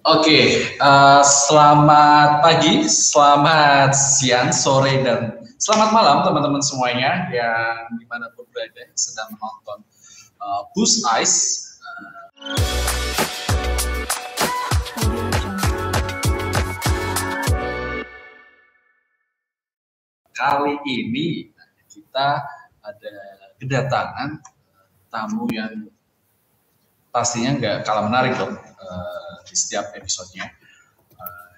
Oke, selamat pagi, selamat siang, sore, dan selamat malam teman-teman semuanya yang dimanapun berada sedang menonton Boost Ice. Kali ini kita ada kedatangan tamu yang pastinya nggak kalah menarik dong di setiap episodenya.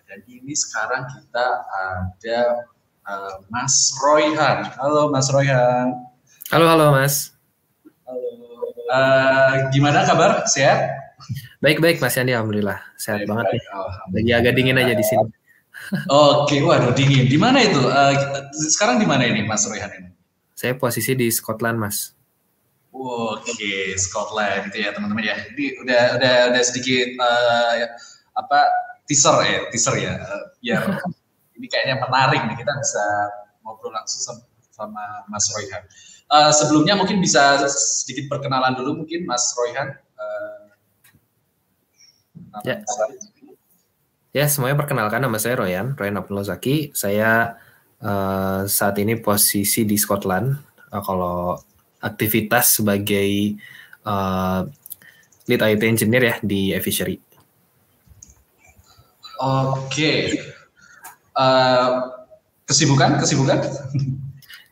Dan ini sekarang kita ada Mas Royhan. Halo Mas Royhan. Halo Mas. Halo. Gimana kabar? Sehat? Baik Mas Yandi, alhamdulillah sehat banget nih. Lagi agak dingin aja di sini. Oke, waduh dingin. Di mana itu? Sekarang di mana ini Mas Royhan ini? Saya posisi di Scotland Mas. Oke, Scotland gitu ya teman-teman ya. Ini udah sedikit teaser ya. Biar ini kayaknya menarik nih, kita bisa ngobrol langsung sama Mas Royhan. Sebelumnya mungkin bisa sedikit perkenalan dulu mungkin Mas Royhan. Ya, semuanya perkenalkan, nama saya Royhan Abdullah Zaki. Saya saat ini posisi di Scotland. Kalau aktivitas sebagai lead IT engineer ya di Aviary. Oke. Kesibukan?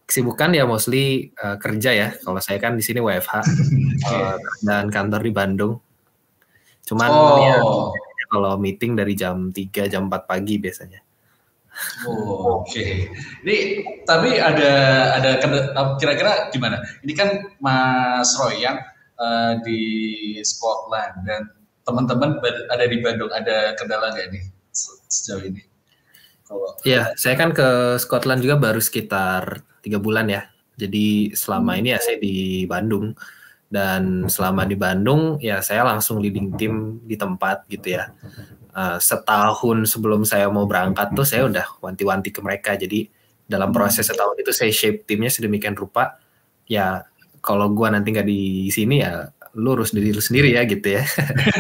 Kesibukan ya mostly kerja ya. Kalau saya kan di sini WFH dan kantor di Bandung. Cuman ya, kalau meeting dari jam 3, jam 4 pagi biasanya. Oke. Ini tapi ada kira-kira gimana? Ini kan Mas Royhan di Scotland dan teman-teman ada di Bandung. Ada kendala nggak nih sejauh ini? Ya, saya kan ke Scotland juga baru sekitar 3 bulan ya. Jadi selama ini ya saya di Bandung. Dan selama di Bandung ya saya langsung leading tim di tempat gitu ya. Setahun sebelum saya mau berangkat tuh saya udah wanti-wanti ke mereka. Jadi dalam proses setahun itu saya shape timnya sedemikian rupa. Ya kalau gua nanti nggak di sini ya lu urus diri lu sendiri ya gitu ya.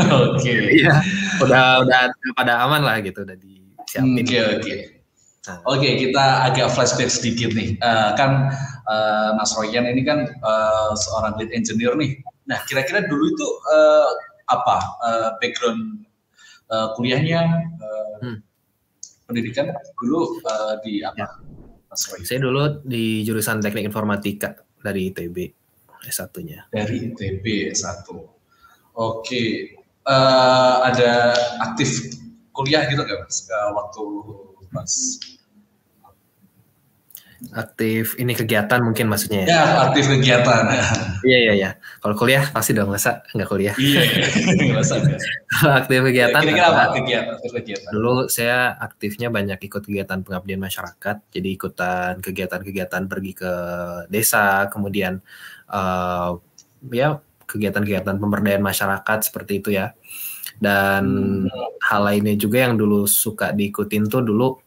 Oke. Iya, udah pada aman lah gitu, udah disiapin. Oke, kita agak flashback sedikit nih. Kan Mas Royhan ini kan seorang lead engineer nih. Nah, kira-kira dulu itu apa background kuliahnya, pendidikan dulu di apa? Ya. Mas Royhan? Saya dulu di jurusan Teknik Informatika dari ITB S1-nya. Dari ITB S1. Oke. Ada aktif kuliah gitu nggak Mas waktu Mas? Aktif ini kegiatan mungkin maksudnya ya? Ya, aktif kegiatan. Iya. Kalau kuliah pasti dong, masa nggak kuliah? Iya, masa nggak. Kalau aktif kegiatan, kira-kira apa kegiatan? Dulu saya aktifnya banyak ikut kegiatan pengabdian masyarakat, jadi ikutan kegiatan-kegiatan pergi ke desa, kemudian ya kegiatan-kegiatan pemberdayaan masyarakat seperti itu ya. Dan hal lainnya juga yang dulu suka diikutin tuh dulu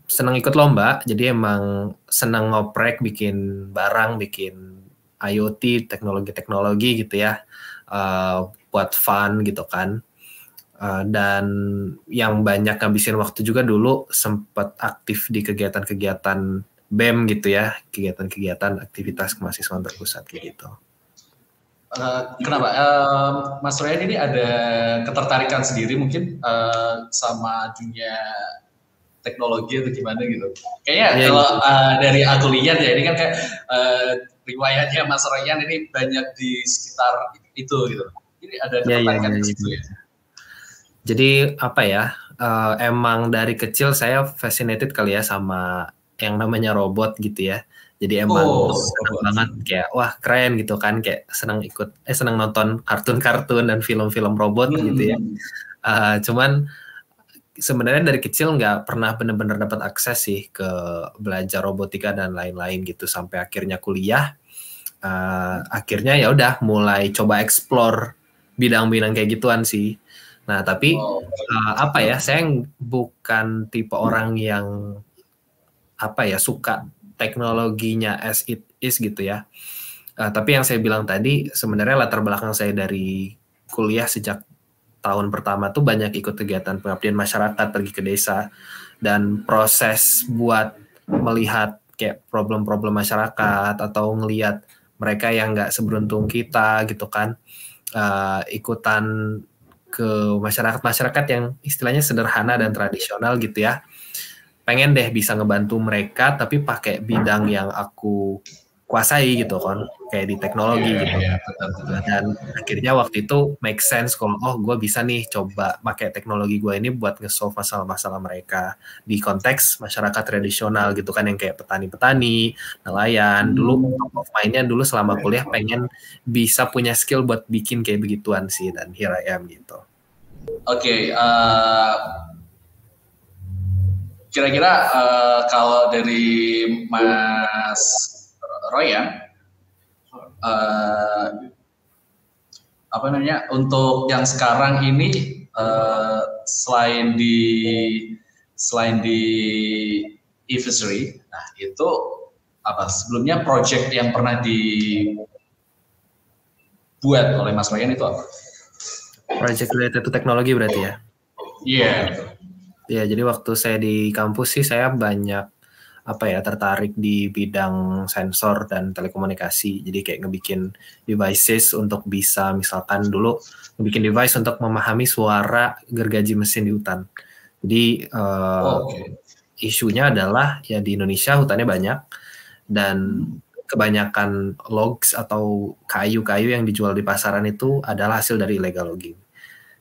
senang ikut lomba, jadi emang senang ngoprek, bikin barang, bikin IoT, teknologi-teknologi gitu ya, buat fun gitu kan. Dan yang banyak ngabisin waktu juga dulu sempat aktif di kegiatan-kegiatan BEM gitu ya, kegiatan-kegiatan aktivitas kemahasiswaan terpusat kayak gitu. Kenapa Mas Royhan ini ada ketertarikan sendiri mungkin sama dunia teknologi atau gimana gitu? Kayaknya kalau dari aku lihat ya, ini kan kayak riwayatnya Mas Royhan ini banyak di sekitar itu gitu. Ini ada ketertarikan di situ ya. Jadi apa ya? Emang dari kecil saya fascinated kali ya sama yang namanya robot gitu ya. Jadi emang senang banget, kayak wah keren gitu kan, kayak senang nonton kartun-kartun dan film-film robot gitu ya. Cuman sebenarnya dari kecil nggak pernah benar-benar dapat akses sih ke belajar robotika dan lain-lain gitu, sampai akhirnya kuliah. Akhirnya ya udah mulai coba explore bidang-bidang kayak gituan sih. Nah tapi apa ya, saya bukan tipe orang yang apa ya suka teknologinya as it is gitu ya. Tapi yang saya bilang tadi sebenarnya latar belakang saya dari kuliah sejak tahun pertama tuh banyak ikut kegiatan pengabdian masyarakat, pergi ke desa, dan proses buat melihat kayak problem-problem masyarakat atau ngelihat mereka yang nggak seberuntung kita gitu kan, ikutan ke masyarakat yang istilahnya sederhana dan tradisional gitu ya. Pengen deh bisa ngebantu mereka tapi pakai bidang yang aku kuasai gitu kan, kayak di teknologi gitu. Dan akhirnya waktu itu make sense kalau gue bisa nih coba pakai teknologi gue ini buat nge-solve masalah-masalah mereka di konteks masyarakat tradisional gitu kan, yang kayak petani-petani, nelayan. Dulu top of mind-nya dulu selama kuliah pengen bisa punya skill buat bikin kayak begituan sih, dan here I am gitu. Oke, kira-kira kalau dari Mas Royan, apa namanya, untuk yang sekarang ini selain di e-fishery, nah itu apa sebelumnya project yang pernah dibuat oleh Mas Royan itu apa? Project related to teknologi berarti ya? Iya. Ya, jadi waktu saya di kampus sih saya banyak tertarik di bidang sensor dan telekomunikasi. Jadi kayak ngebikin devices untuk bisa, misalkan dulu ngebikin device untuk memahami suara gergaji mesin di hutan. Jadi isunya adalah ya di Indonesia hutannya banyak dan kebanyakan logs atau kayu-kayu yang dijual di pasaran itu adalah hasil dari illegal logging.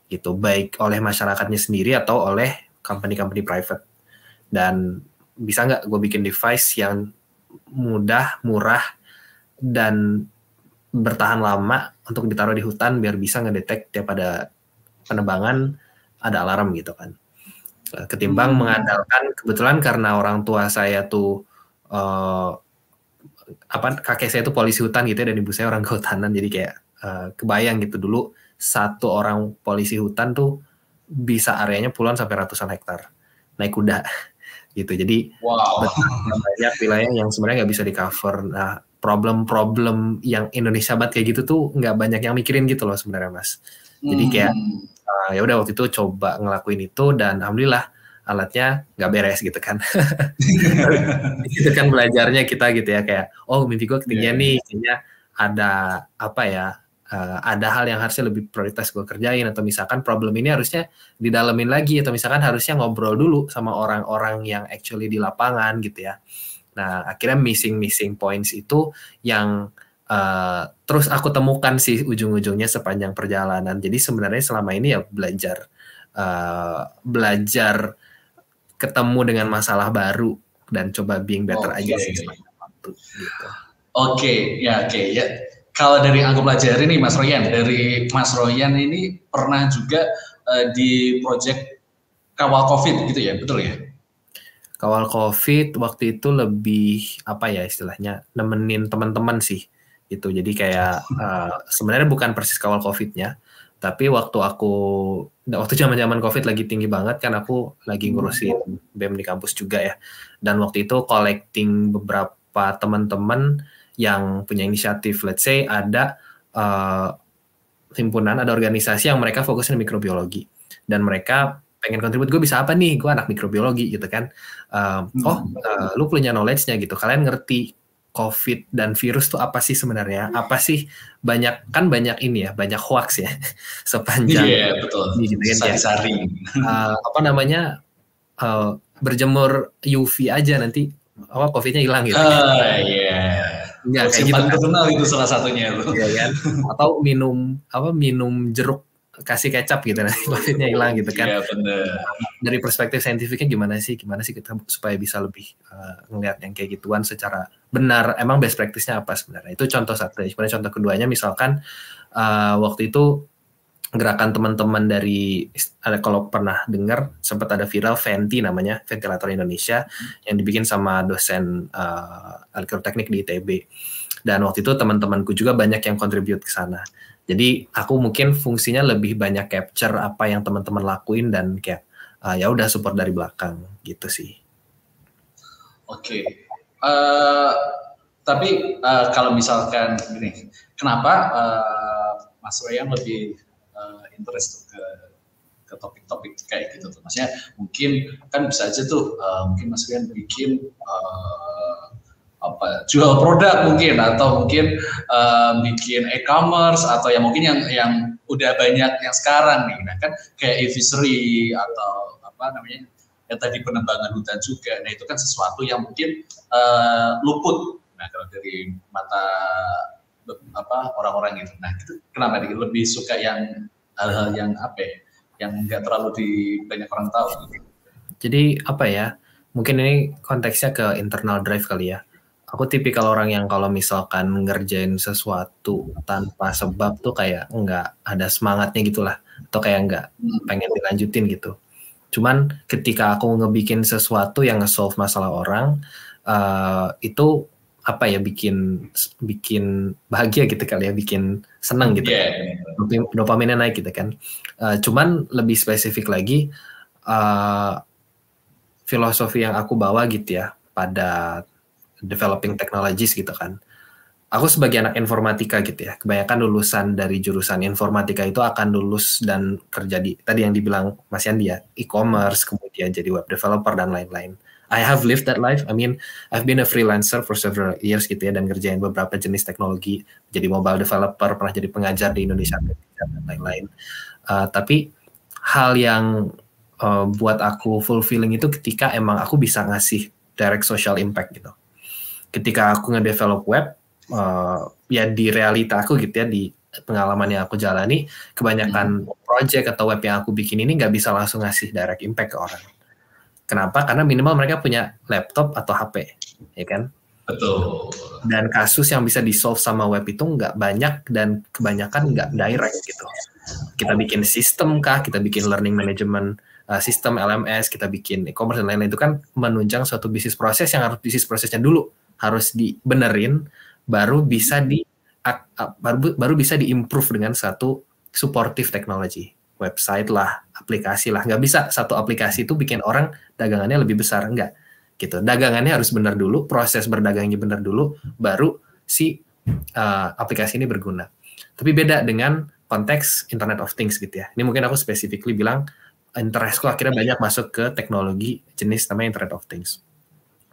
Gitu, baik oleh masyarakatnya sendiri atau oleh company-company private. Dan bisa nggak gue bikin device yang mudah, murah, dan bertahan lama untuk ditaruh di hutan biar bisa ngedetek tiap ada penebangan ada alarm gitu kan. Ketimbang mengandalkan, kebetulan karena orang tua saya tuh kakek saya tuh polisi hutan gitu ya, dan ibu saya orang kehutanan, jadi kayak kebayang gitu dulu satu orang polisi hutan tuh bisa areanya puluhan sampai ratusan hektar naik kuda gitu. Jadi banyak wilayah yang sebenarnya nggak bisa di cover. Nah, problem-problem yang Indonesia banget kayak gitu tuh nggak banyak yang mikirin gitu loh sebenarnya, Mas. Jadi kayak ya udah waktu itu coba ngelakuin itu dan alhamdulillah alatnya nggak beres gitu kan. Itu kan belajarnya kita gitu ya, kayak mimpi gue ketinggian nih, kayaknya ada ada hal yang harusnya lebih prioritas gue kerjain, atau misalkan problem ini harusnya didalemin lagi, atau misalkan harusnya ngobrol dulu sama orang-orang yang actually di lapangan gitu ya. Nah, akhirnya missing points itu yang terus aku temukan sih ujung-ujungnya sepanjang perjalanan. Jadi sebenarnya selama ini ya belajar ketemu dengan masalah baru dan coba being better aja sih selama waktu gitu. Ya. Kalau dari yang aku pelajari nih Mas Royan, dari Mas Royan ini pernah juga di project kawal COVID gitu ya, betul ya? Kawal COVID waktu itu lebih istilahnya nemenin teman-teman sih gitu. Jadi kayak sebenarnya bukan persis kawal COVID-nya, tapi waktu zaman-zaman COVID lagi tinggi banget kan, aku lagi ngurusin BEM di kampus juga ya. Dan waktu itu collecting beberapa teman-teman yang punya inisiatif, let's say ada himpunan, ada organisasi yang mereka fokusnya di mikrobiologi, dan mereka pengen kontribut, gue bisa apa nih, gue anak mikrobiologi gitu kan, lu punya knowledge-nya gitu, kalian ngerti COVID dan virus tuh apa sih sebenarnya, apa sih, banyak ini ya, banyak hoax ya sepanjang betul. Gitu kan, berjemur UV aja nanti COVID-nya hilang gitu. Enggak kayak gitu kan. Terkenal itu salah satunya itu. Ya kan? Atau minum jeruk kasih kecap gitu nanti COVID-nya hilang gitu kan. Iya benar. Dari perspektif saintifiknya gimana sih kita supaya bisa lebih ngelihat yang kayak gituan secara benar, emang best practice-nya apa sebenarnya. Itu contoh satu. Sebenarnya contoh keduanya misalkan waktu itu gerakan teman-teman dari, kalau pernah dengar, sempat ada viral Venti namanya, Ventilator Indonesia, yang dibikin sama dosen elektroteknik di ITB. Dan waktu itu teman-temanku juga banyak yang contribute ke sana. Jadi aku mungkin fungsinya lebih banyak capture apa yang teman-teman lakuin dan kayak ya udah support dari belakang gitu sih. Oke. Tapi kalau misalkan gini, kenapa Mas Royan lebih interest ke ke topik-topik kayak gitu tuh. Maksudnya mungkin kan bisa aja tuh mungkin Mas Rian bikin jual produk mungkin, atau mungkin bikin e-commerce, atau yang mungkin yang udah banyak yang sekarang nih. Nah kan kayak aviary atau apa namanya yang tadi penebangan hutan juga. Nah itu kan sesuatu yang mungkin luput. Nah kalau dari mata orang-orang itu. Nah itu kenapa nih lebih suka yang hal-hal yang apa ya, yang nggak terlalu banyak orang tahu. Jadi apa ya? Mungkin ini konteksnya ke internal drive kali ya. Aku tipikal orang yang kalau misalkan ngerjain sesuatu tanpa sebab tuh kayak nggak ada semangatnya gitulah, atau kayak nggak pengen dilanjutin gitu. Cuman ketika aku ngebikin sesuatu yang nge-solve masalah orang, itu apa ya, bikin bahagia gitu kali ya, bikin senang gitu. Dopaminnya naik gitu kan. Cuman lebih spesifik lagi, filosofi yang aku bawa gitu ya pada developing technologies gitu kan. Aku sebagai anak informatika gitu ya, kebanyakan lulusan dari jurusan informatika itu akan lulus dan kerja di, tadi yang dibilang Mas Yandi ya, e-commerce, kemudian jadi web developer dan lain-lain. I have lived that life. I mean, I've been a freelancer for several years gitu ya, dan ngerjain beberapa jenis teknologi, jadi mobile developer, pernah jadi pengajar di Indonesia dan lain-lain. Tapi hal yang buat aku fulfilling itu ketika emang aku bisa ngasih direct social impact gitu. Ketika aku nge-develop web, ya di realita aku gitu ya, di pengalaman yang aku jalani, kebanyakan project atau web yang aku bikin ini nggak bisa langsung ngasih direct impact ke orang. Kenapa? Karena minimal mereka punya laptop atau HP, ya kan? Betul. Dan kasus yang bisa di-solve sama web itu nggak banyak, dan kebanyakan nggak direct gitu. Kita bikin sistem kah, kita bikin learning management sistem LMS, kita bikin e-commerce dan lain-lain, itu kan menunjang suatu bisnis proses yang harus bisnis prosesnya dulu harus dibenerin, baru bisa baru bisa diimprove dengan satu supportive technology, website lah, aplikasi lah. Nggak bisa satu aplikasi itu bikin orang dagangannya lebih besar, enggak gitu. Dagangannya harus benar dulu, proses berdagangnya benar dulu, baru si aplikasi ini berguna. Tapi beda dengan konteks Internet of Things gitu ya. Ini mungkin aku specifically bilang interestku akhirnya banyak masuk ke teknologi jenis namanya Internet of Things.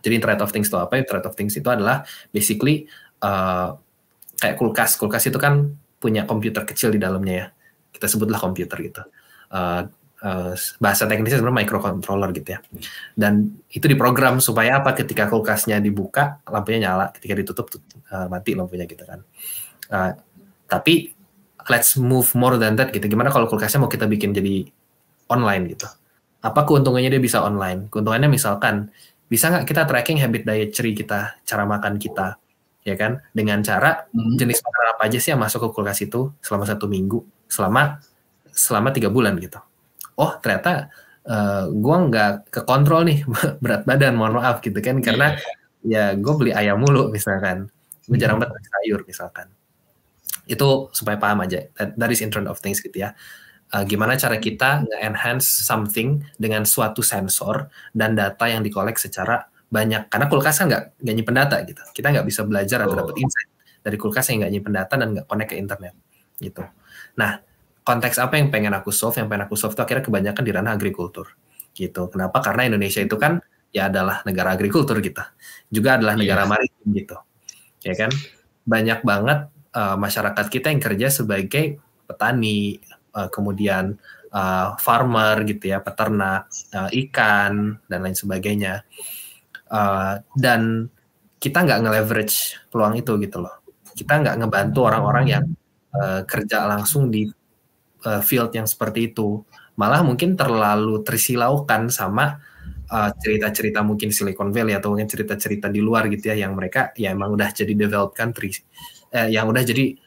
Jadi Internet of Things itu apa? Internet of Things itu adalah basically kayak kulkas. Kulkas itu kan punya komputer kecil di dalamnya ya. Kita sebutlah komputer gitu. Bahasa teknisnya sebenarnya microcontroller gitu ya. Dan itu diprogram supaya apa? Ketika kulkasnya dibuka, lampunya nyala. Ketika ditutup, mati lampunya gitu kan. Tapi let's move more than that gitu. Gimana kalau kulkasnya mau kita bikin jadi online gitu? Apa keuntungannya dia bisa online? Keuntungannya misalkan, bisa nggak kita tracking habit dietary kita, cara makan kita, ya kan? Dengan cara jenis makanan apa aja sih yang masuk ke kulkas itu selama 1 minggu, selama 3 bulan gitu. Oh ternyata gue nggak kekontrol nih berat badan, mohon maaf gitu kan, karena ya gue beli ayam mulu misalkan, gue jarang banget sayur misalkan. Itu supaya paham aja, that is Internet of Things gitu ya. Gimana cara kita nge-enhance something dengan suatu sensor dan data yang dikolek secara banyak. Karena kulkas kan nggak nyimpen data gitu. Kita nggak bisa belajar atau dapat insight dari kulkas yang nggak nyimpen data dan nggak connect ke internet gitu. Nah, konteks apa yang pengen aku solve? Yang pengen aku solve itu akhirnya kebanyakan di ranah agrikultur gitu. Kenapa? Karena Indonesia itu kan ya adalah negara agrikultur gitu. Juga adalah negara maritim gitu. Ya kan? Banyak banget masyarakat kita yang kerja sebagai petani, kemudian farmer gitu ya, peternak, ikan dan lain sebagainya, dan kita nggak nge-leverage peluang itu gitu loh. Kita nggak ngebantu orang-orang yang kerja langsung di field yang seperti itu, malah mungkin terlalu tersilaukan sama cerita-cerita mungkin Silicon Valley atau mungkin cerita-cerita di luar gitu ya, yang mereka ya emang udah jadi developed country, yang udah jadi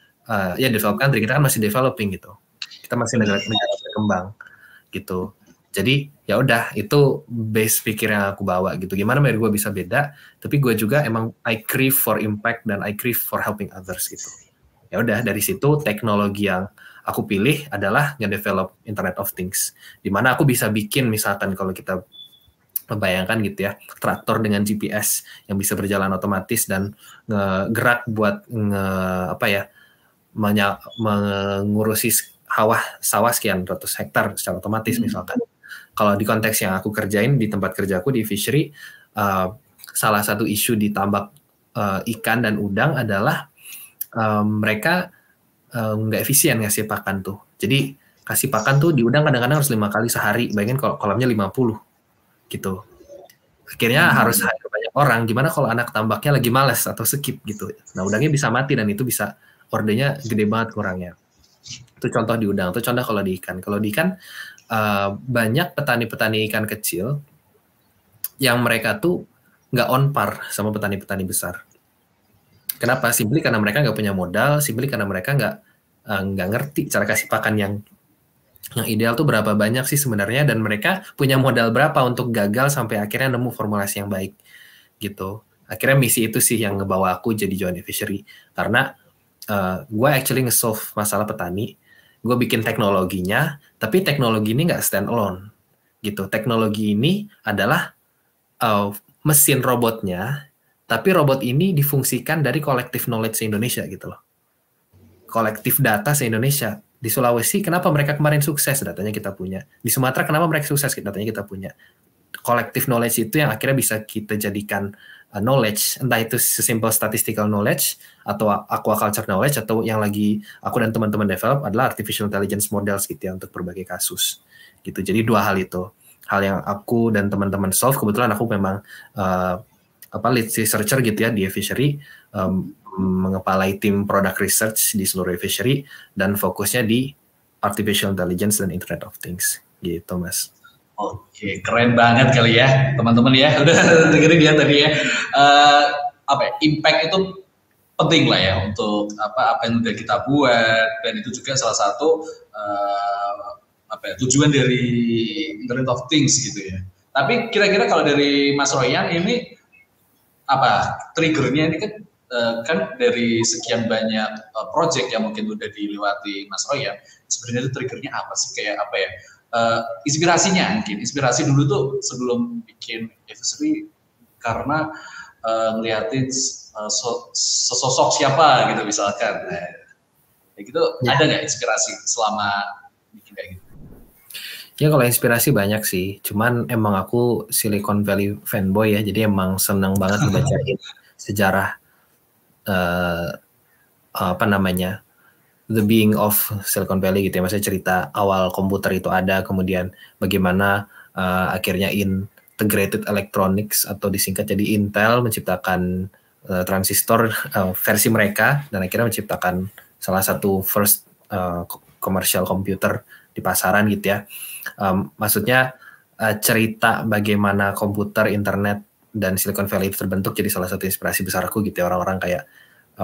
ya developed country, kita kan masih developing gitu. Kita masih negara berkembang gitu. Jadi ya udah, itu base pikir yang aku bawa gitu. Gimana biar gue bisa beda, tapi gue juga emang I crave for impact dan I crave for helping others gitu. Ya udah, dari situ teknologi yang aku pilih adalah nge-develop Internet of Things. Dimana aku bisa bikin misalkan kalau kita membayangkan gitu ya, traktor dengan GPS yang bisa berjalan otomatis dan ngegerak buat mengurusi sawah sekian ratus hektar secara otomatis misalkan. Kalau di konteks yang aku kerjain di tempat kerjaku di fishery, salah satu isu di tambak ikan dan udang adalah mereka nggak efisien ngasih pakan tuh. Jadi kasih pakan tuh di udang kadang-kadang harus 5 kali sehari. Bayangin kalau kolamnya 50 gitu. Akhirnya harus hire banyak orang. Gimana kalau anak tambaknya lagi malas atau skip gitu. Nah udangnya bisa mati dan itu bisa ordernya gede banget kurangnya. Itu contoh di udang. Itu contoh kalau di ikan. Kalau di ikan banyak petani-petani ikan kecil yang mereka tuh nggak on par sama petani-petani besar. Kenapa? Simply karena mereka nggak punya modal, simply karena mereka nggak ngerti cara kasih pakan yang ideal tuh berapa banyak sih sebenarnya, dan mereka punya modal berapa untuk gagal sampai akhirnya nemu formulasi yang baik gitu. Akhirnya misi itu sih yang ngebawa aku jadi join fishery, karena gue actually nge-solve masalah petani, gue bikin teknologinya, tapi teknologi ini nggak stand alone gitu. Teknologi ini adalah mesin robotnya, tapi robot ini difungsikan dari kolektif knowledge se-Indonesia gitu loh. Kolektif data se-Indonesia. Di Sulawesi, kenapa mereka kemarin sukses? Datanya kita punya. Di Sumatera, kenapa mereka sukses? Datanya kita punya. Kolektif knowledge itu yang akhirnya bisa kita jadikan knowledge, entah itu sesimpel statistical knowledge, atau aquaculture knowledge, atau yang lagi aku dan teman-teman develop adalah artificial intelligence models gitu ya, untuk berbagai kasus. Gitu. Jadi dua hal itu. Hal yang aku dan teman-teman solve, kebetulan aku memang lead researcher gitu ya di fishery, mengepalai tim product research di seluruh fishery, dan fokusnya di artificial intelligence dan Internet of Things gitu Mas. Oke, keren banget kali ya teman-teman ya, udah dengerin dia tadi ya. Impact itu penting lah ya untuk apa yang udah kita buat, dan itu juga salah satu tujuan dari Internet of Things gitu ya. Tapi kira-kira kalau dari Mas Royan ini triggernya ini kan dari sekian banyak project yang mungkin udah dilewati Mas Royan, sebenarnya itu triggernya apa sih, kayak apa ya, inspirasinya mungkin, inspirasi dulu tuh sebelum bikin fishery karena ngeliatin sosok siapa gitu misalkan, kayak gitu ya. Ada nggak inspirasi selama bikin kayak gitu? Ya kalau inspirasi banyak sih, cuman emang aku Silicon Valley fanboy ya, jadi emang seneng banget ngebacain sejarah the being of Silicon Valley gitu ya, maksudnya cerita awal komputer itu ada, kemudian bagaimana akhirnya Integrated Electronics atau disingkat jadi Intel menciptakan transistor versi mereka, dan akhirnya menciptakan salah satu first commercial computer di pasaran gitu ya. Maksudnya cerita bagaimana komputer, internet, dan Silicon Valley itu terbentuk jadi salah satu inspirasi besar aku gitu ya. Orang-orang kayak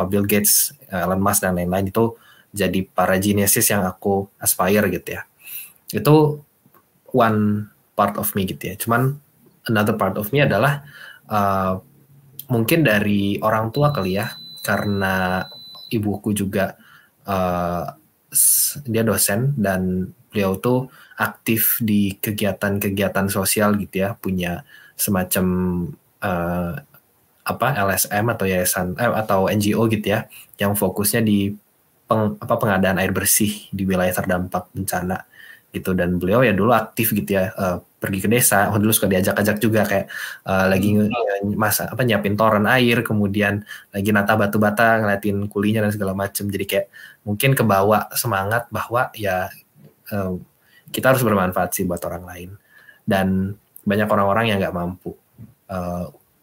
Bill Gates, Elon Musk, dan lain-lain itu jadi para geniuses yang aku aspire gitu ya. Itu one part of me gitu ya. Cuman another part of me adalah mungkin dari orang tua kali ya, karena ibuku juga dia dosen dan beliau tuh aktif di kegiatan-kegiatan sosial gitu ya, punya semacam LSM atau yayasan atau NGO gitu ya, yang fokusnya di pengadaan air bersih di wilayah terdampak bencana gitu. Dan beliau ya dulu aktif gitu ya, pergi ke desa, dulu suka diajak-ajak juga kayak lagi nyiapin toren air, kemudian lagi nata batu bata, ngeliatin kulinya dan segala macam. Jadi kayak mungkin kebawa semangat bahwa ya kita harus bermanfaat sih buat orang lain. Dan banyak orang-orang yang nggak mampu,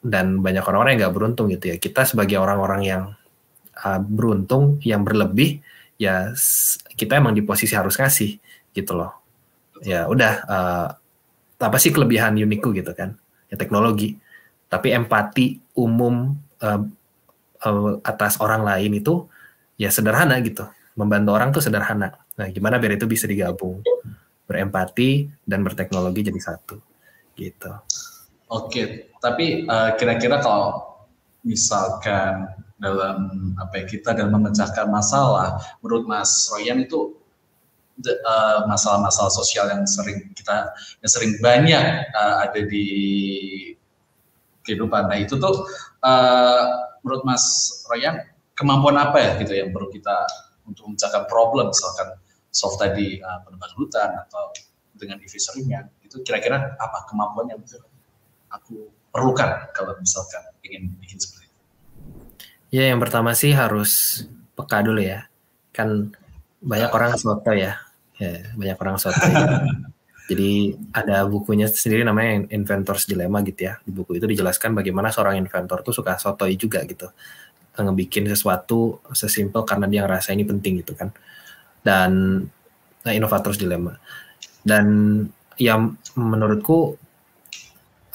dan banyak orang-orang yang nggak beruntung gitu ya. Kita sebagai orang-orang yang beruntung, yang berlebih, ya kita emang di posisi harus ngasih gitu loh. Ya udah, apa sih kelebihan unikku gitu kan? Ya teknologi. Tapi empati umum atas orang lain itu ya sederhana gitu. Membantu orang tuh sederhana. Nah, gimana biar itu bisa digabung? Berempati dan berteknologi jadi satu gitu. Oke, tapi kira-kira kalau misalkan dalam kita dalam memecahkan masalah, menurut Mas Royan itu masalah-masalah sosial yang sering banyak ada di kehidupan. Nah itu tuh menurut Mas Royan kemampuan apa ya gitu yang perlu kita untuk memecahkan problem misalkan solve tadi penebangan hutan atau dengan EV ringan, itu kira-kira apa kemampuan yang betul aku perlukan kalau misalkan ingin bikin seperti itu? Ya, yang pertama sih harus peka dulu ya. Kan banyak orang soto ya. Banyak orang soto ya. Jadi ada bukunya sendiri namanya Inventor's Dilemma gitu ya. Di buku itu dijelaskan bagaimana seorang inventor tuh suka sotoy juga gitu. Ngebikin sesuatu sesimpel karena dia ngerasa ini penting gitu kan. Dan Innovator's Dilemma. Dan yang menurutku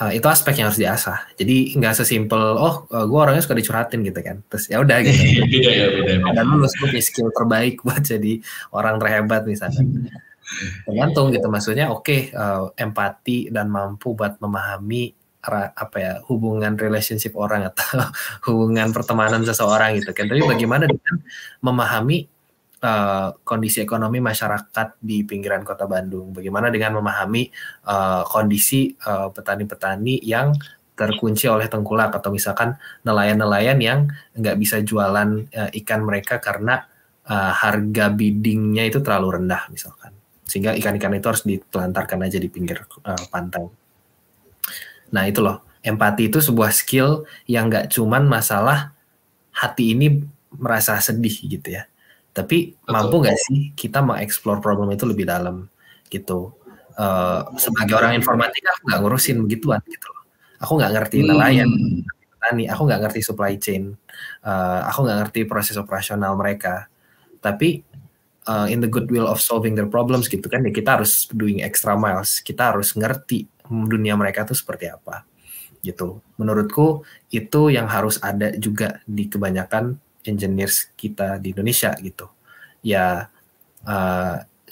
itu aspek yang harus diasah. Jadi nggak sesimpel gue orangnya suka dicurhatin gitu kan. Terus ya udah gitu. Beda. Dan lulus gue punya skill terbaik buat jadi orang terhebat misalnya. Tergantung gitu, maksudnya empati dan mampu buat memahami hubungan relationship orang atau hubungan pertemanan seseorang gitu kan. Tapi bagaimana dengan memahami kondisi ekonomi masyarakat di pinggiran kota Bandung, bagaimana dengan memahami kondisi petani-petani yang terkunci oleh tengkulak, atau misalkan nelayan-nelayan yang nggak bisa jualan ikan mereka karena harga biddingnya itu terlalu rendah misalkan, sehingga ikan-ikan itu harus ditelantarkan aja di pinggir pantai. Nah itu loh, empati itu sebuah skill yang nggak cuman masalah hati ini merasa sedih gitu ya, tapi mampu nggak sih kita mengeksplor problem itu lebih dalam gitu. Sebagai orang informatika aku nggak ngurusin begituan gitu loh. Aku nggak ngerti nelayan, petani, aku nggak ngerti supply chain, aku nggak ngerti proses operasional mereka. Tapi in the goodwill of solving their problems gitu kan, ya kita harus doing extra miles, kita harus ngerti dunia mereka tuh seperti apa gitu. Menurutku itu yang harus ada juga di kebanyakan engineers kita di Indonesia gitu. Ya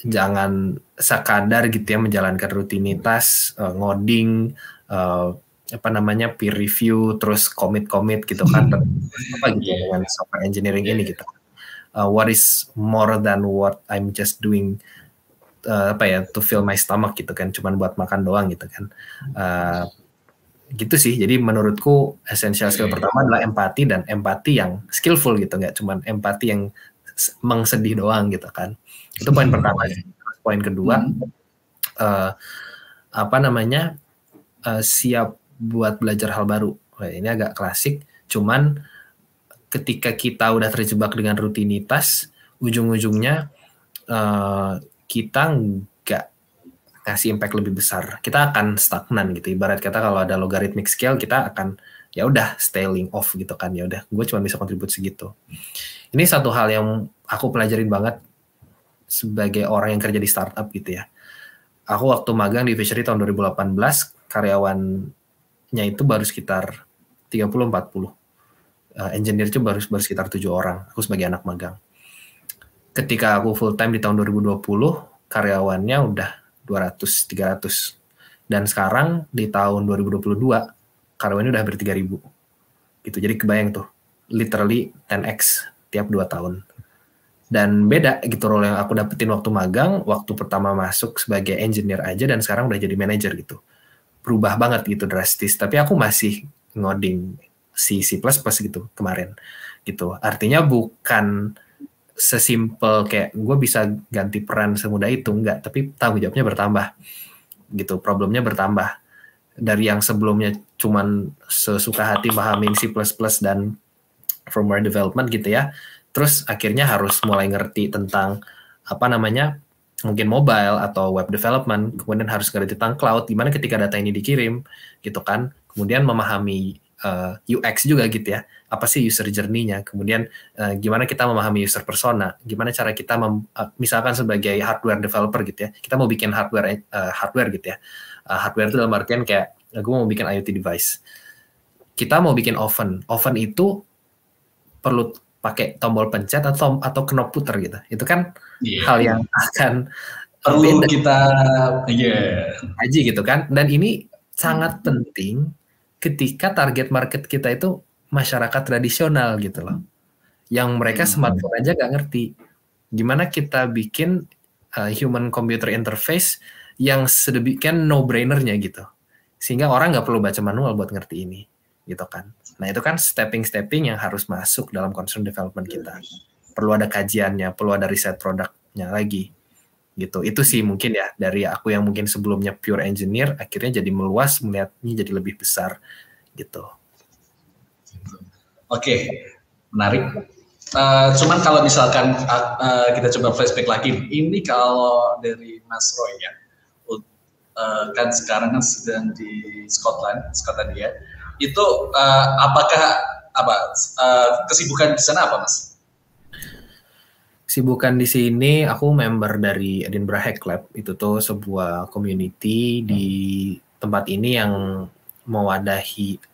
jangan sekadar gitu ya menjalankan rutinitas, ngoding, peer review, terus komit gitu kan, apa gitu dengan software engineering ini gitu. What is more than what I'm just doing to fill my stomach gitu kan, cuman buat makan doang gitu kan. Gitu sih. Jadi menurutku essential skill pertama adalah empati, dan empati yang skillful gitu, nggak cuman empati yang mengsedih doang gitu kan. Itu poin pertama. Poin kedua, siap buat belajar hal baru. Ini agak klasik, cuman ketika kita udah terjebak dengan rutinitas, ujung-ujungnya kita nggak kasih impact lebih besar. Kita akan stagnan gitu. Ibarat kata kalau ada logarithmic scale, kita akan ya udah styling off gitu kan. Ya udah, gue cuma bisa kontribusi segitu. Ini satu hal yang aku pelajarin banget sebagai orang yang kerja di startup gitu ya. Aku waktu magang di Fishery tahun 2018, karyawannya itu baru sekitar 30-40. Engineer itu baru sekitar 7 orang. Aku sebagai anak magang. Ketika aku full time di tahun 2020, karyawannya udah 200-300. Dan sekarang di tahun 2022, karyawannya udah hampir 3.000. Gitu. Jadi kebayang tuh, literally 10x tiap 2 tahun. Dan beda gitu role yang aku dapetin waktu magang, waktu pertama masuk sebagai engineer aja, dan sekarang udah jadi manager gitu. Berubah banget gitu, drastis. Tapi aku masih ngoding C++ gitu kemarin gitu. Artinya bukan sesimpel kayak gue bisa ganti peran semudah itu, enggak, tapi tanggung jawabnya bertambah gitu, problemnya bertambah. Dari yang sebelumnya cuman sesuka hati pahamin C++ dan firmware development gitu ya, terus akhirnya harus mulai ngerti tentang mungkin mobile atau web development, kemudian harus ngerti tentang cloud, gimana ketika data ini dikirim gitu kan, kemudian memahami UX juga gitu ya, apa sih user journey-nya, kemudian gimana kita memahami user persona, gimana cara kita misalkan sebagai hardware developer gitu ya, kita mau bikin hardware gitu ya, hardware itu dalam artian kayak gue mau bikin IoT device, kita mau bikin oven itu perlu pakai tombol pencet atau knop puter gitu, itu kan hal yang akan perlu kita aja gitu kan, dan ini sangat penting ketika target market kita itu masyarakat tradisional gitu loh, yang mereka smartphone aja nggak ngerti. Gimana kita bikin human computer interface yang sedemikian no-brainernya gitu, sehingga orang nggak perlu baca manual buat ngerti ini gitu kan. Nah itu kan stepping yang harus masuk dalam concern development kita. Perlu ada kajiannya, perlu ada riset produknya lagi gitu. Itu sih mungkin ya dari aku yang mungkin sebelumnya pure engineer akhirnya jadi meluas, melihatnya jadi lebih besar gitu. Oke, menarik. Cuman kalau misalkan kita coba flashback lagi, ini kalau dari Mas Roy ya, kan sekarang kan sedang di Skotlandia. Itu apakah kesibukan di sana apa, Mas? Kesibukan di sini, aku member dari Edinburgh Hack Lab. Itu tuh sebuah community di tempat ini yang mewadahi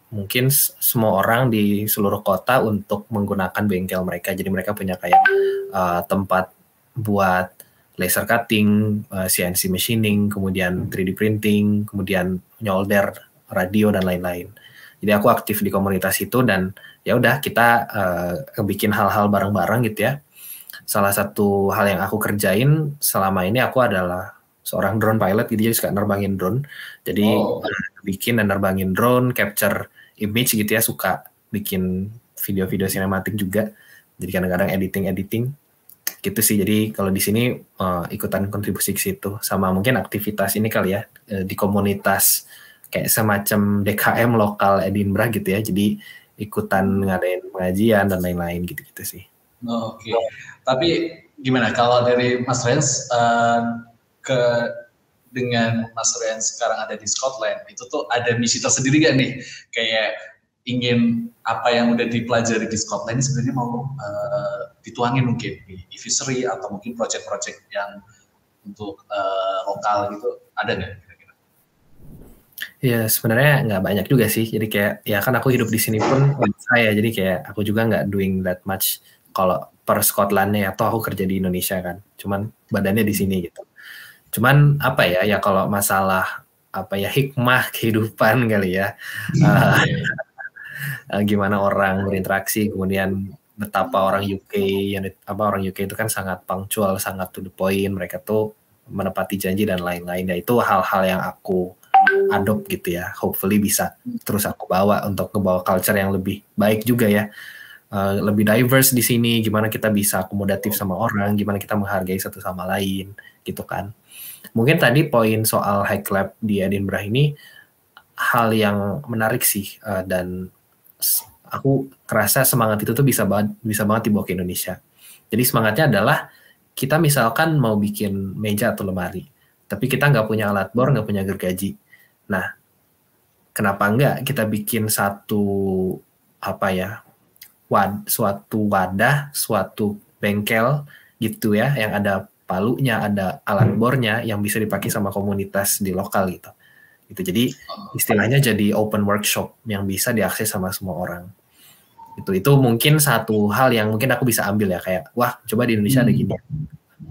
mungkin semua orang di seluruh kota untuk menggunakan bengkel mereka. Jadi mereka punya kayak tempat buat laser cutting, CNC machining, kemudian 3D printing, kemudian nyolder radio dan lain-lain. Jadi aku aktif di komunitas itu dan ya udah kita bikin hal-hal bareng-bareng gitu ya. Salah satu hal yang aku kerjain selama ini aku adalah seorang drone pilot, jadi suka nerbangin drone. Jadi bikin dan nerbangin drone, capture image gitu ya, suka bikin video-video sinematik juga. Jadi kadang-kadang editing gitu sih. Jadi kalau di sini ikutan kontribusi ke situ, sama mungkin aktivitas ini kali ya di komunitas kayak semacam DKM lokal Edinburgh gitu ya. Jadi ikutan ngadain pengajian dan lain-lain gitu-gitu sih. Oke. Tapi gimana kalau dari Mas Rens dengan Mas Rens sekarang ada di Scotland, itu tuh ada misi tersendiri gak nih? Kayak ingin apa yang udah dipelajari di Scotland sebenarnya mau dituangin mungkin di e-fishery atau mungkin project-project yang untuk lokal gitu, ada nggak? Ya sebenarnya nggak banyak juga sih. Jadi kayak ya kan aku hidup di sini pun saya, jadi kayak aku juga nggak doing that much kalau per Scotlandnya atau aku kerja di Indonesia kan. Cuman badannya di sini gitu. Cuman ya kalau masalah hikmah kehidupan kali ya. Gimana orang berinteraksi, kemudian betapa orang UK itu kan sangat punctual, sangat to the point, mereka tuh menepati janji dan lain-lain. Ya itu hal-hal yang aku adopt gitu ya, hopefully bisa terus aku bawa untuk ngebawa culture yang lebih baik juga ya, lebih diverse di sini, gimana kita bisa akomodatif sama orang, gimana kita menghargai satu sama lain gitu kan. Mungkin tadi poin soal Hack Lab di Edinburgh ini hal yang menarik sih, dan aku kerasa semangat itu tuh bisa banget dibawa ke Indonesia. Jadi semangatnya adalah kita misalkan mau bikin meja atau lemari, tapi kita nggak punya alat bor, nggak punya gergaji. Nah, kenapa enggak kita bikin suatu wadah, suatu bengkel gitu ya, yang ada palunya, ada alat bornya yang bisa dipakai sama komunitas di lokal gitu. Jadi istilahnya jadi open workshop yang bisa diakses sama semua orang. Itu mungkin satu hal yang mungkin aku bisa ambil ya, kayak wah coba di Indonesia ada gini.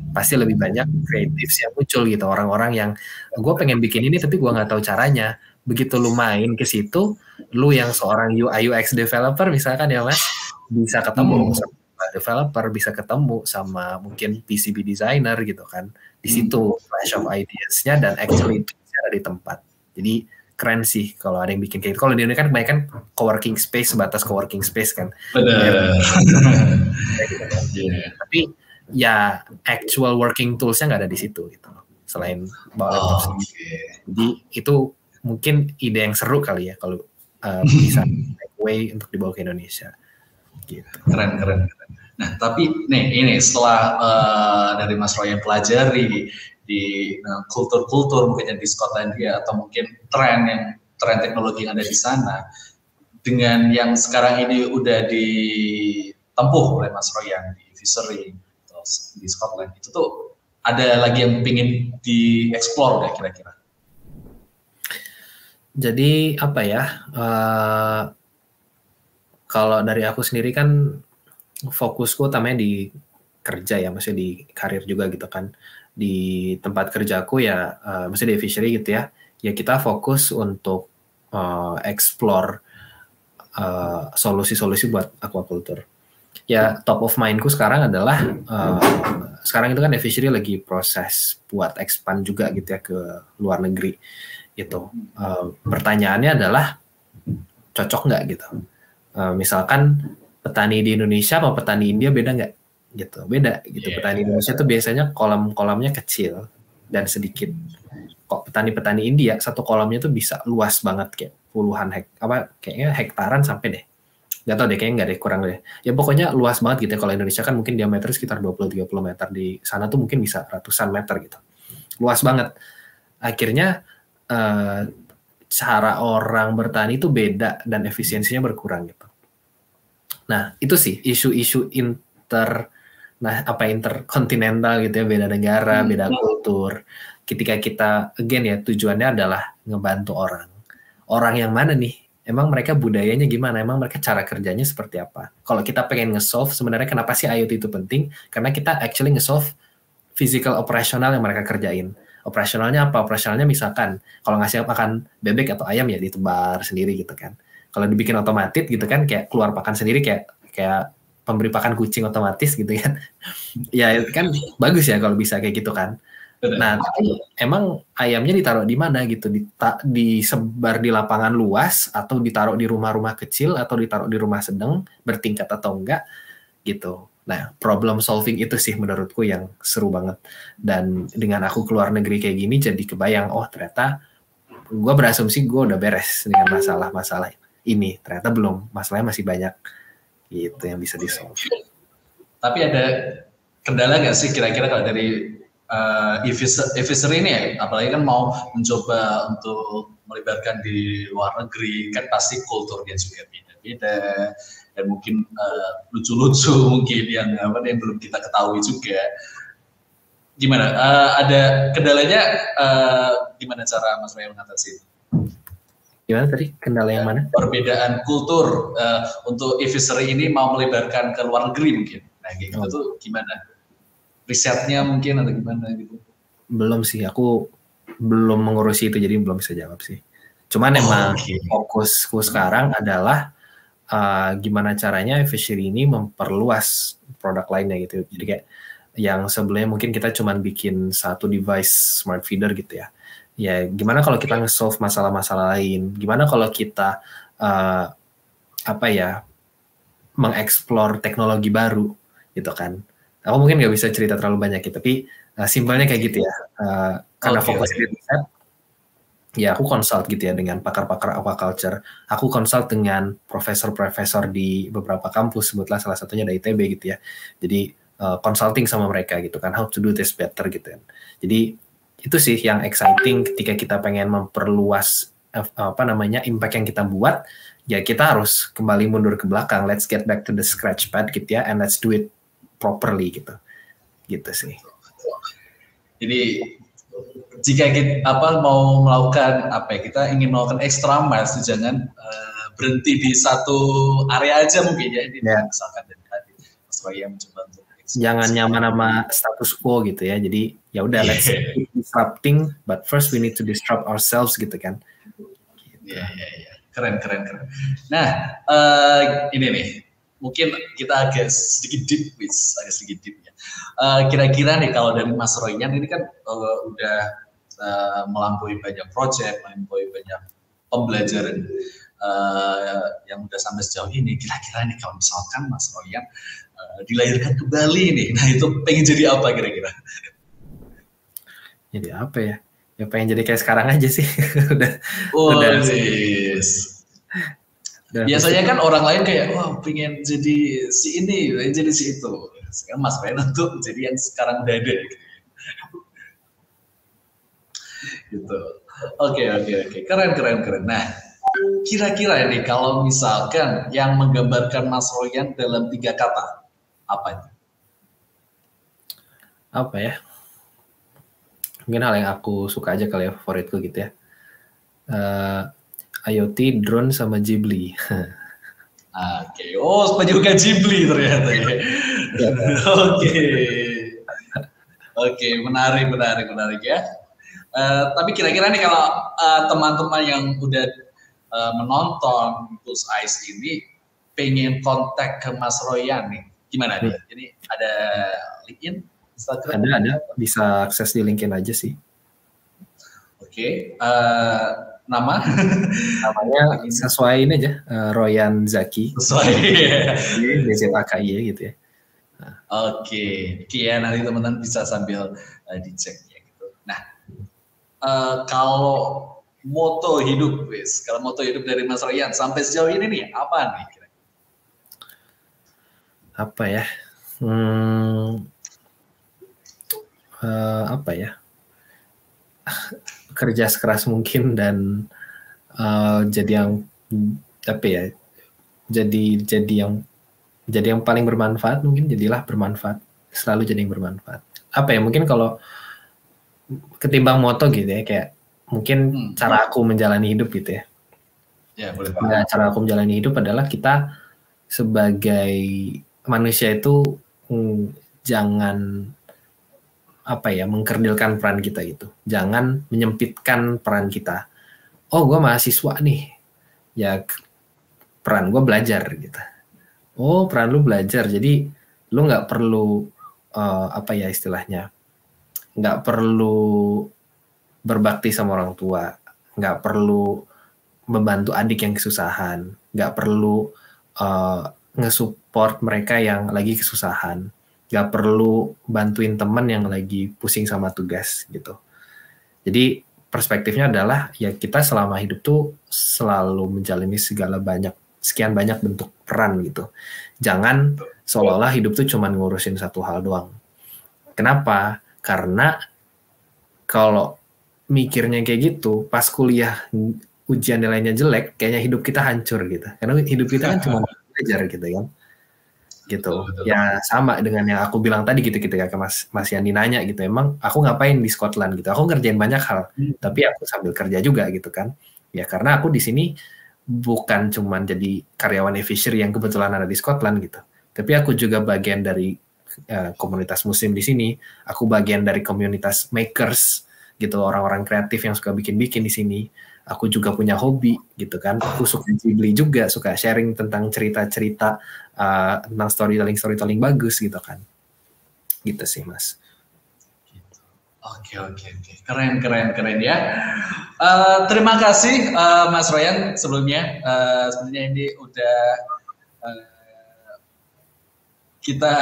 Pasti lebih banyak kreatif yang muncul gitu, orang-orang yang gue pengen bikin ini tapi gue nggak tahu caranya. Begitu lu main ke situ, lu yang seorang UI UX developer misalkan ya Mas, bisa ketemu sama developer, bisa ketemu sama mungkin PCB designer gitu kan. Di situ flash of ideas-nya dan actually itu ada di tempat. Jadi keren sih kalau ada yang bikin kayak gitu. Kalau di Indonesia kan kebanyakan co-working space, sebatas co-working space kan. Benar. Tapi ya actual working toolsnya nggak ada di situ gitu, selain bawa laptop sendiri. Jadi itu mungkin ide yang seru kali ya kalau bisa take away untuk dibawa ke Indonesia. Gitu. Keren. Nah tapi ini setelah dari Mas Roy yang pelajari di kultur mungkin di Skotlandia atau mungkin tren teknologi yang ada di sana, dengan yang sekarang ini udah ditempuh oleh Mas Roy yang di fishery di Scotland, itu tuh ada lagi yang pengen dieksplor nggak kira-kira? Jadi kalau dari aku sendiri kan fokusku utamanya di kerja ya, maksudnya di karir juga gitu kan. Di tempat kerjaku ya, maksudnya di fishery gitu ya, ya kita fokus untuk explore solusi-solusi buat aquaculture. Ya top of mindku sekarang adalah sekarang itu kan fishery lagi proses buat expand juga gitu ya ke luar negeri gitu. Pertanyaannya adalah cocok nggak gitu? Misalkan petani di Indonesia sama petani India beda nggak? gitu. Beda gitu. Petani Indonesia tuh biasanya kolam-kolamnya kecil dan sedikit. Kok petani-petani India satu kolamnya tuh bisa luas banget kayak puluhan kayaknya hektaran sampai deh. Gak tau deh, kayaknya nggak deh, kurang deh. Ya pokoknya luas banget gitu ya. Kalau Indonesia kan mungkin diameter sekitar 20-30 meter. Di sana tuh mungkin bisa ratusan meter gitu. Luas banget. Akhirnya cara orang bertani itu beda dan efisiensinya berkurang gitu. Nah, itu sih isu-isu interkontinental gitu ya, beda negara, beda kultur. Ketika kita, again ya, tujuannya adalah ngebantu orang. Orang yang mana nih? Emang mereka budayanya gimana? Emang mereka cara kerjanya seperti apa? Kalau kita pengen nge-solve, sebenarnya kenapa sih IoT itu penting? Karena kita actually nge-solve physical operasional yang mereka kerjain. Operasionalnya apa? Operasionalnya misalkan, kalau ngasih makan bebek atau ayam ya ditebar sendiri gitu kan. Kalau dibikin otomatis gitu kan, kayak keluar pakan sendiri, kayak pemberi pakan kucing otomatis gitu kan. Ya kan bagus ya kalau bisa kayak gitu kan. Nah, tapi emang ayamnya ditaruh di mana gitu? Disebar di lapangan luas, atau ditaruh di rumah-rumah kecil, atau ditaruh di rumah sedang, bertingkat atau enggak gitu. Nah, problem solving itu sih menurutku yang seru banget. Dan dengan aku keluar negeri kayak gini, jadi kebayang, oh ternyata gue berasumsi gue udah beres dengan masalah-masalah ini. Ternyata belum, masalahnya masih banyak gitu yang bisa di-solve. Tapi ada kendala nggak sih kira-kira kalau dari e-fishery ini ya, apalagi kan mau mencoba untuk melibatkan di luar negeri, kan pasti kulturnya juga beda-beda, dan mungkin lucu-lucu mungkin yang belum kita ketahui juga. Gimana? Ada kendalanya? Gimana cara Mas Royan mengatasi itu? Gimana tadi? Kendala yang mana? Perbedaan kultur untuk e-fishery ini mau melibatkan ke luar negeri mungkin. Nah, gitu tuh gimana? Risetnya mungkin atau gimana gitu? Belum sih, aku belum mengurusi itu, jadi belum bisa jawab sih. Cuman emang fokusku sekarang adalah gimana caranya fishery ini memperluas produk lainnya gitu. Jadi kayak yang sebelumnya mungkin kita cuman bikin satu device smart feeder gitu ya. Ya gimana kalau kita nge-solve masalah-masalah lain? Gimana kalau kita mengeksplor teknologi baru gitu kan? Aku mungkin nggak bisa cerita terlalu banyak gitu, tapi simpelnya kayak gitu ya. Karena fokus di riset, ya aku consult gitu ya dengan pakar-pakar aquaculture. Aku consult dengan profesor-profesor di beberapa kampus, sebutlah salah satunya dari ITB gitu ya. Jadi consulting sama mereka gitu kan, how to do this better gitu kan. Jadi itu sih yang exciting ketika kita pengen memperluas impact yang kita buat, ya kita harus kembali mundur ke belakang. Let's get back to the scratch pad gitu ya, and let's do it properly gitu sih. Jadi jika kita mau melakukan kita ingin melakukan extra miles, jangan berhenti di satu area aja mungkin ya. Ini misalkan dari tadi Mas Royan mencoba untuk jangan nyaman sama status quo gitu ya. Jadi ya udah let's keep disrupting, but first we need to disrupt ourselves gitu kan. Iya. Keren. Nah, ini nih. Mungkin kita agak sedikit deep ya. Kira-kira nih kalau dari Mas Royan ini kan udah melampaui banyak project, melampaui banyak pembelajaran yang udah sampai sejauh ini. Kira-kira nih kalau misalkan Mas Royan dilahirkan kembali nih, nah itu pengen jadi apa kira-kira? Jadi apa ya? Ya pengen jadi kayak sekarang aja sih. udah. Biasanya kan orang lain kayak, pengen jadi si ini, pengen jadi si itu. Sekarang Mas Royan untuk jadi yang sekarang udah ada. Gitu. Oke. Keren. Nah, kira-kira ini kalau misalkan yang menggambarkan Mas Royan dalam 3 kata, apa itu? Apa ya? Mungkin hal yang aku suka aja kali ya, favoritku gitu ya. IoT, drone, sama Ghibli. Oke. Penyuka Ghibli ternyata ya. Oke, menarik ya. Tapi kira-kira nih kalau teman-teman yang udah menonton Pulse Ice ini pengen kontak ke Mas Royan nih, gimana nih? Jadi ada LinkedIn, Instagram? Ada, bisa akses di LinkedIn aja sih. Oke. Namanya sesuai ini aja, Royan Zaki. Sesuai. DZAKI gitu ya. Oke, ya nanti teman-teman bisa sambil dicek ya gitu. Nah, kalau moto hidup, kalau moto hidup dari Mas Ryan sampai sejauh ini nih apa nih? Apa ya? Apa ya? Kerja sekeras mungkin dan jadi yang apa ya? Jadi yang paling bermanfaat, mungkin jadilah bermanfaat, selalu jadi yang bermanfaat. Apa ya, mungkin kalau ketimbang moto gitu ya, kayak mungkin cara aku menjalani hidup gitu ya. Ya, boleh Pak. Nah, cara aku menjalani hidup adalah kita sebagai manusia itu jangan apa ya, mengkerdilkan peran kita gitu. Jangan menyempitkan peran kita. Oh, gue mahasiswa nih. Ya peran gue belajar gitu. Oh, peran lu belajar. Jadi lu nggak perlu apa ya istilahnya, nggak perlu berbakti sama orang tua, nggak perlu membantu adik yang kesusahan, nggak perlu nge-support mereka yang lagi kesusahan, nggak perlu bantuin teman yang lagi pusing sama tugas gitu. Jadi perspektifnya adalah ya kita selama hidup tuh selalu menjalani sekian banyak bentuk peran gitu. Jangan seolah-olah hidup tuh cuma ngurusin satu hal doang. Kenapa? Karena kalau mikirnya kayak gitu, pas kuliah ujian nilainya jelek, kayaknya hidup kita hancur gitu. Karena hidup kita kan cuma belajar gitu kan. Gitu. Ya sama dengan yang aku bilang tadi gitu ketika Mas Yandi nanya gitu, emang aku ngapain di Scotland gitu. Aku ngerjain banyak hal, tapi aku sambil kerja juga gitu kan. Ya karena aku di sini bukan cuma jadi karyawan Fisher yang kebetulan ada di Scotland gitu. Tapi aku juga bagian dari komunitas muslim di sini. Aku bagian dari komunitas makers gitu, orang-orang kreatif yang suka bikin-bikin di sini. Aku juga punya hobi gitu kan. Aku suka Ghibli juga, suka sharing tentang cerita-cerita tentang storytelling bagus gitu kan. Gitu sih Mas. Oke. Keren ya. Terima kasih Mas Ryan sebelumnya. Sebenarnya ini udah kita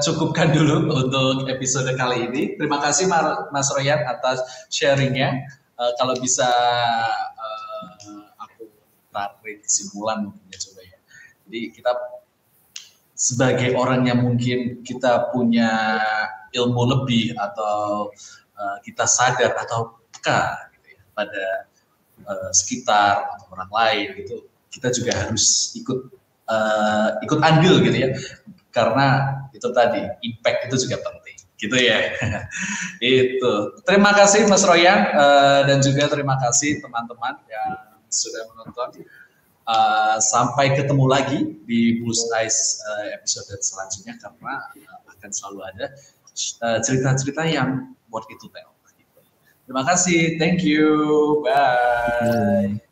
cukupkan dulu untuk episode kali ini. Terima kasih Mas Ryan atas sharingnya. Kalau bisa aku tarik kesimpulan mungkin ya coba ya. Jadi kita sebagai orang yang mungkin kita punya ilmu lebih atau kita sadar atau peka gitu ya, pada sekitar atau orang lain gitu, kita juga harus ikut andil gitu ya, karena itu tadi impact itu juga penting gitu ya. Itu terima kasih Mas Royan dan juga terima kasih teman-teman yang sudah menonton. Sampai ketemu lagi di Blue Skies episode selanjutnya, karena akan selalu ada cerita-cerita yang worth it to tell. Terima kasih, thank you, bye.